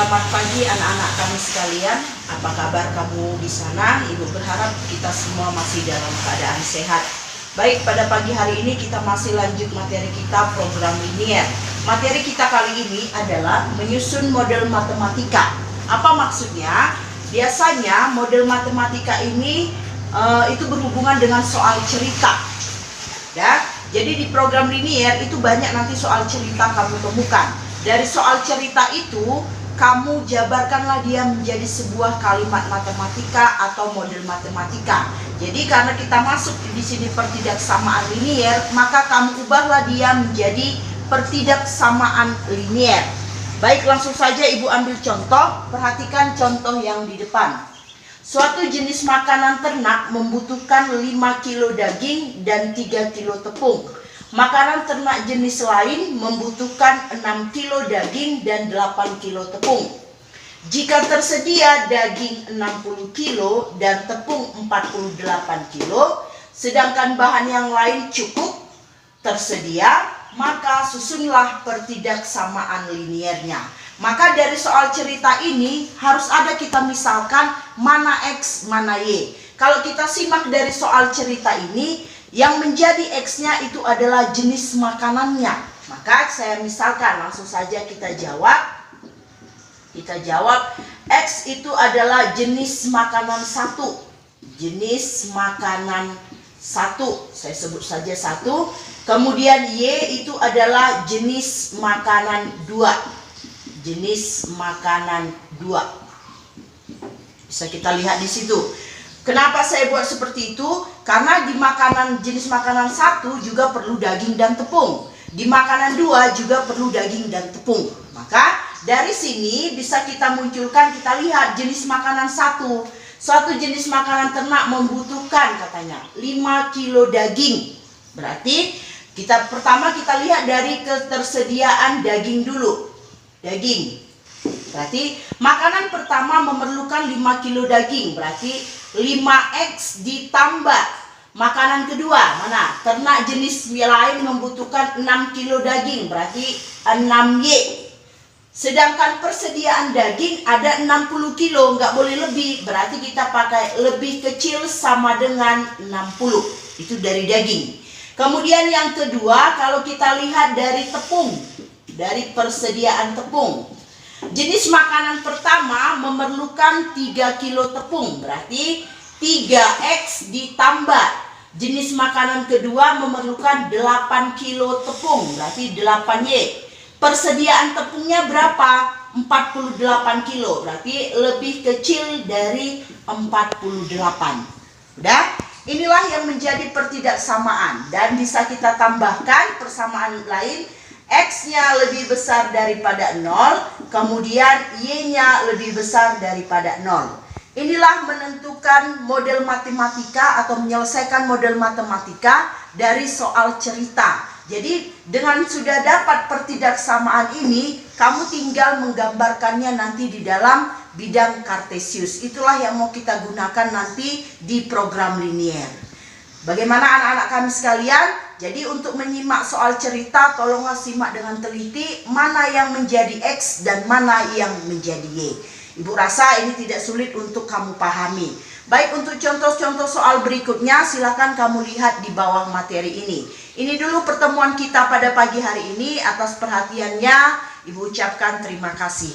Selamat pagi anak-anak kami sekalian. Apa kabar kamu di sana? Ibu berharap kita semua masih dalam keadaan sehat. Baik, pada pagi hari ini kita masih lanjut materi kita program linier. Materi kita kali ini adalah menyusun model matematika. Apa maksudnya? Biasanya model matematika ini itu berhubungan dengan soal cerita. Ya, jadi di program linier itu banyak nanti soal cerita kamu temukan. Dari soal cerita itu kamu jabarkanlah dia menjadi sebuah kalimat matematika atau model matematika. Jadi karena kita masuk di sini pertidaksamaan linier, maka kamu ubahlah dia menjadi pertidaksamaan linier. Baik, langsung saja Ibu ambil contoh. Perhatikan contoh yang di depan. Suatu jenis makanan ternak membutuhkan 5 kilo daging dan 3 kilo tepung. Makanan ternak jenis lain membutuhkan 6 kilo daging dan 8 kilo tepung. Jika tersedia daging 60 kilo dan tepung 48 kilo, sedangkan bahan yang lain cukup tersedia, maka susunlah pertidaksamaan liniernya. Maka dari soal cerita ini harus ada kita misalkan mana X, mana Y. Kalau kita simak dari soal cerita ini, yang menjadi X-nya itu adalah jenis makanannya. Maka saya misalkan, langsung saja kita jawab. Kita jawab, X itu adalah jenis makanan 1. Jenis makanan 1. Saya sebut saja 1. Kemudian Y itu adalah jenis makanan 2. Jenis makanan 2. Bisa kita lihat di situ. Kenapa saya buat seperti itu? Karena di jenis makanan 1 juga perlu daging dan tepung. Di makanan 2 juga perlu daging dan tepung. Maka dari sini bisa kita munculkan, kita lihat jenis makanan 1. Suatu jenis makanan ternak membutuhkan katanya 5 kilo daging. Berarti pertama kita lihat dari ketersediaan daging dulu. Daging. Berarti makanan pertama memerlukan 5 kilo daging. Berarti 5X ditambah makanan kedua. Mana? Ternak jenis lain membutuhkan 6 kilo daging. Berarti 6Y. Sedangkan persediaan daging ada 60 kilo. Nggak boleh lebih. Berarti kita pakai lebih kecil sama dengan 60. Itu dari daging. Kemudian yang kedua, kalau kita lihat dari tepung. Dari persediaan tepung. Jenis makanan pertama memerlukan 3 kilo tepung. Berarti 3X ditambah. Jenis makanan kedua memerlukan 8 kilo tepung. Berarti 8Y. Persediaan tepungnya berapa? 48 kilo. Berarti lebih kecil dari 48. Udah? Inilah yang menjadi pertidaksamaan. Dan bisa kita tambahkan persamaan lain. X-nya lebih besar daripada 0, kemudian Y-nya lebih besar daripada 0. Inilah menentukan model matematika atau menyelesaikan model matematika dari soal cerita. Jadi dengan sudah dapat pertidaksamaan ini, kamu tinggal menggambarkannya nanti di dalam bidang kartesius. Itulah yang mau kita gunakan nanti di program linier. Bagaimana anak-anak kami sekalian? Jadi untuk menyimak soal cerita, tolonglah simak dengan teliti mana yang menjadi X dan mana yang menjadi Y. Ibu rasa ini tidak sulit untuk kamu pahami. Baik, untuk contoh-contoh soal berikutnya silakan kamu lihat di bawah materi ini. Ini dulu pertemuan kita pada pagi hari ini. Atas perhatiannya, Ibu ucapkan terima kasih.